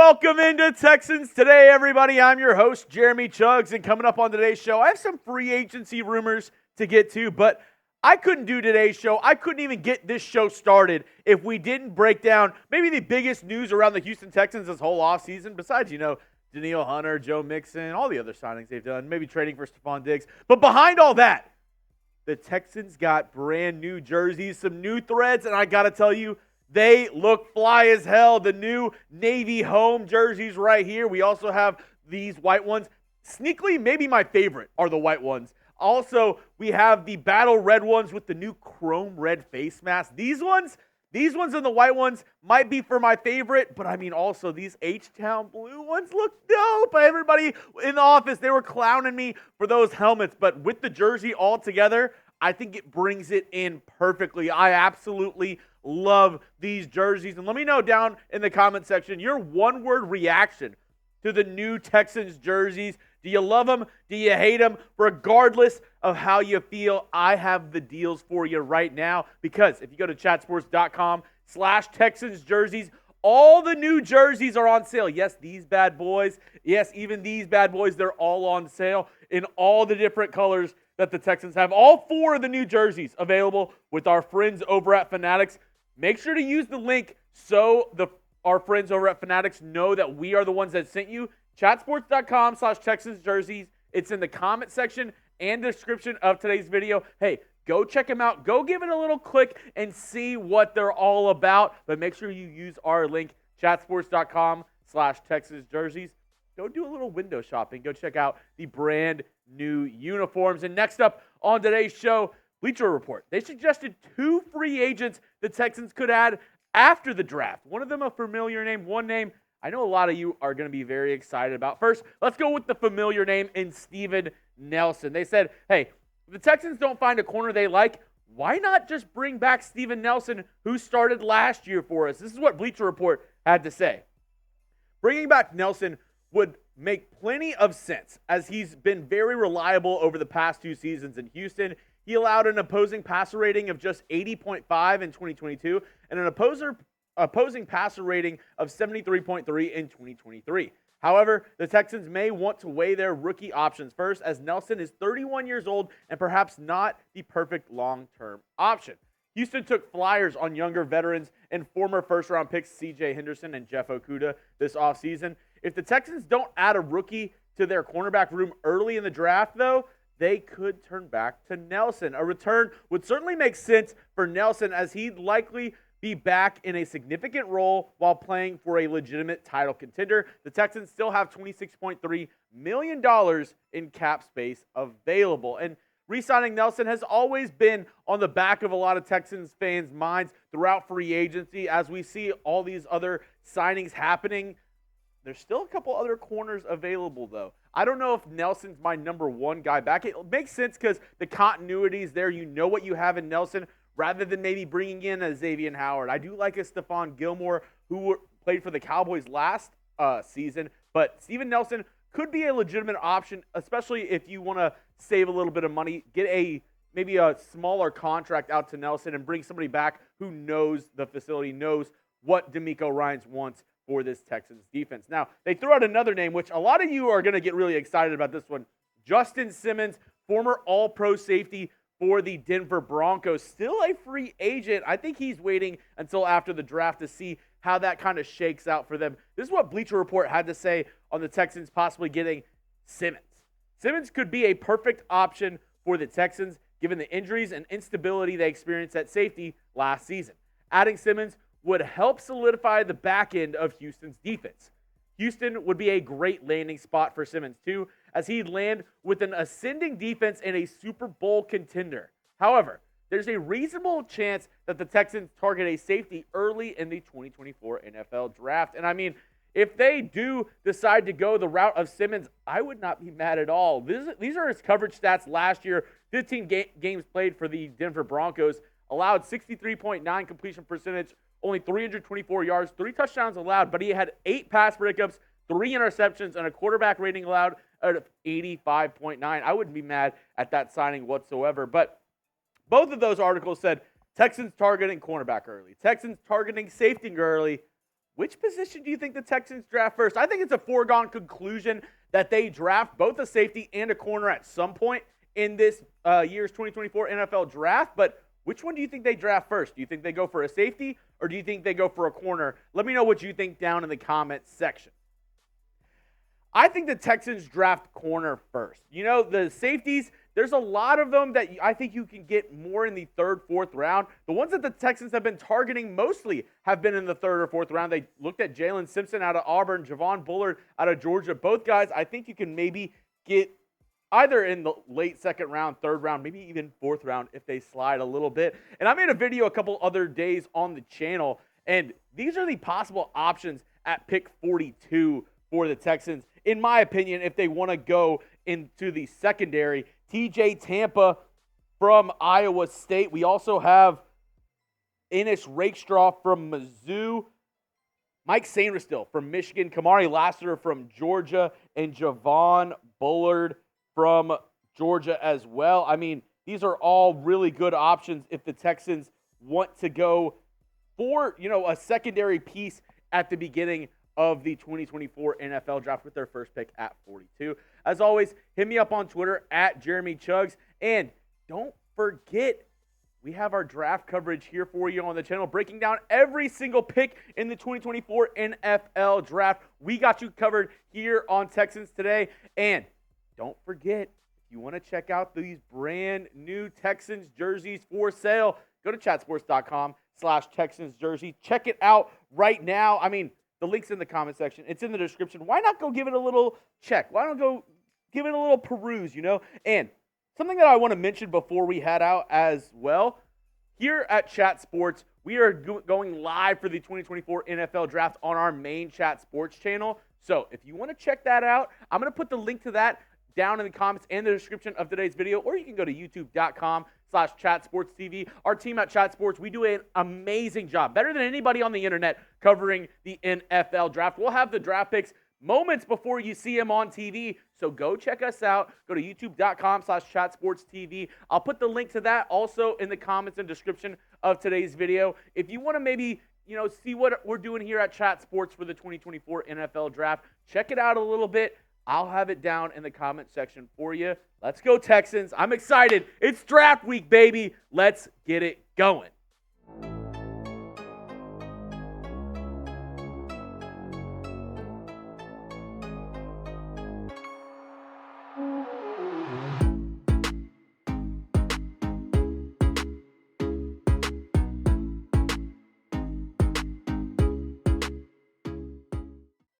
Welcome into Texans Today, everybody. I'm your host, Jeremy Chuggs, and coming up on today's show, I have some free agency rumors to get to, but I couldn't do today's show. I couldn't even get this show started if we didn't break down maybe the biggest news around the Houston Texans this whole offseason, besides, Danielle Hunter, Joe Mixon, all the other signings they've done, maybe trading for Stephon Diggs. But behind all that, the Texans got brand new jerseys, some new threads, and I got to tell you, they look fly as hell. The new Navy home jerseys right here. We also have these white ones. Sneakily, maybe my favorite are the white ones. Also, we have the battle red ones with the new chrome red face mask. These ones and the white ones might be for my favorite, but I mean also these H-Town blue ones look dope. Everybody in the office, they were clowning me for those helmets, but with the jersey all together, I think it brings it in perfectly. I absolutely love these jerseys. And let me know down in the comment section your one-word reaction to the new Texans jerseys. Do you love them? Do you hate them? Regardless of how you feel, I have the deals for you right now. Because if you go to chatsports.com/Texans jerseys, all the new jerseys are on sale. Yes, these bad boys. Yes, even these bad boys, they're all on sale in all the different colors that the Texans have. All 4 of the new jerseys available with our friends over at Fanatics. Make sure to use the link so our friends over at Fanatics know that we are the ones that sent you. Chatsports.com/Texans jerseys. It's in the comment section and description of today's video. Hey, go check them out. Go give it a little click and see what they're all about. But make sure you use our link, chatsports.com/Texans jerseys. Go do a little window shopping. Go check out the brand new uniforms. And next up on today's show, Bleacher Report. They suggested 2 free agents the Texans could add after the draft. One of them a familiar name, one name I know a lot of you are going to be very excited about. First, let's go with the familiar name in Steven Nelson. They said, hey, if the Texans don't find a corner they like, why not just bring back Steven Nelson, who started last year for us? This is what Bleacher Report had to say. Bringing back Nelson would make plenty of sense, as he's been very reliable over the past 2 seasons in Houston. He allowed an opposing passer rating of just 80.5 in 2022 and an opposing passer rating of 73.3 in 2023. However, the Texans may want to weigh their rookie options first, as Nelson is 31 years old and perhaps not the perfect long-term option. Houston took flyers on younger veterans and former first-round picks C.J. Henderson and Jeff Okudah this offseason. If the Texans don't add a rookie to their cornerback room early in the draft, though, they could turn back to Nelson. A return would certainly make sense for Nelson, as he'd likely be back in a significant role while playing for a legitimate title contender. The Texans still have $26.3 million in cap space available. And re-signing Nelson has always been on the back of a lot of Texans fans' minds throughout free agency. As we see all these other signings happening, there's still a couple other corners available, though. I don't know if Nelson's my number 1 guy back. It makes sense because the continuity is there. You know what you have in Nelson, rather than maybe bringing in a Xavier Howard. I do like a Stephon Gilmore, who played for the Cowboys last season, but Steven Nelson could be a legitimate option, especially if you want to save a little bit of money, get maybe a smaller contract out to Nelson and bring somebody back who knows the facility, knows what DeMeco Ryans wants for this Texans defense. Now, they threw out another name, which a lot of you are going to get really excited about this one. Justin Simmons, former All-Pro safety for the Denver Broncos, still a free agent. I think he's waiting until after the draft to see how that kind of shakes out for them. This is what Bleacher Report had to say on the Texans possibly getting Simmons. Simmons could be a perfect option for the Texans, given the injuries and instability they experienced at safety last season. Adding Simmons would help solidify the back end of Houston's defense. Houston would be a great landing spot for Simmons, too, as he'd land with an ascending defense and a Super Bowl contender. However, there's a reasonable chance that the Texans target a safety early in the 2024 NFL Draft. And I mean, if they do decide to go the route of Simmons, I would not be mad at all. These are his coverage stats last year. 15 games played for the Denver Broncos, allowed 63.9 completion percentage, only 324 yards, 3 touchdowns allowed, but he had 8 pass breakups, 3 interceptions, and a quarterback rating allowed of 85.9. I wouldn't be mad at that signing whatsoever. But both of those articles said Texans targeting cornerback early, Texans targeting safety early. which position do you think the Texans draft first? I think it's a foregone conclusion that they draft both a safety and a corner at some point in this year's 2024 NFL draft, but which one do you think they draft first? Do you think they go for a safety, or do you think they go for a corner? Let me know what you think down in the comments section. I think the Texans draft corner first. You know, the safeties, there's a lot of them that I think you can get more in the third, fourth round. The ones that the Texans have been targeting mostly have been in the third or fourth round. They looked at Jalen Simpson out of Auburn, Javon Bullard out of Georgia. Both guys, I think you can maybe get either in the late second round, third round, maybe even fourth round if they slide a little bit. And I made a video a couple other days on the channel, and these are the possible options at pick 42 for the Texans. In my opinion, if they want to go into the secondary, TJ Tampa from Iowa State. We also have Ennis Rakestraw from Mizzou, Mike Sainristil from Michigan, Kamari Lassiter from Georgia, and Javon Bullard from Georgia as well. I mean, these are all really good options if the Texans want to go for, a secondary piece at the beginning of the 2024 NFL draft with their first pick at 42. As always, hit me up on Twitter at Jeremy Chuggs. And don't forget, we have our draft coverage here for you on the channel, breaking down every single pick in the 2024 NFL draft. We got you covered here on Texans Today. And don't forget, if you want to check out these brand new Texans jerseys for sale, go to chatsports.com/Texans jersey. Check it out right now. I mean, the link's in the comment section. It's in the description. Why not go give it a little check? Why don't go give it a little peruse, And something that I want to mention before we head out as well, here at Chat Sports, we are going live for the 2024 NFL Draft on our main Chat Sports channel. So if you want to check that out, I'm going to put the link to that down in the comments and the description of today's video, or you can go to youtube.com/ChatSportsTV. Our team at Chat Sports, we do an amazing job, better than anybody on the internet, covering the NFL draft. We'll have the draft picks moments before you see them on TV, so go check us out. Go to youtube.com/ChatSportsTV. I'll put the link to that also in the comments and description of today's video. If you want to maybe see what we're doing here at Chat Sports for the 2024 NFL draft, check it out a little bit. I'll have it down in the comment section for you. Let's go, Texans. I'm excited. It's draft week, baby. Let's get it going.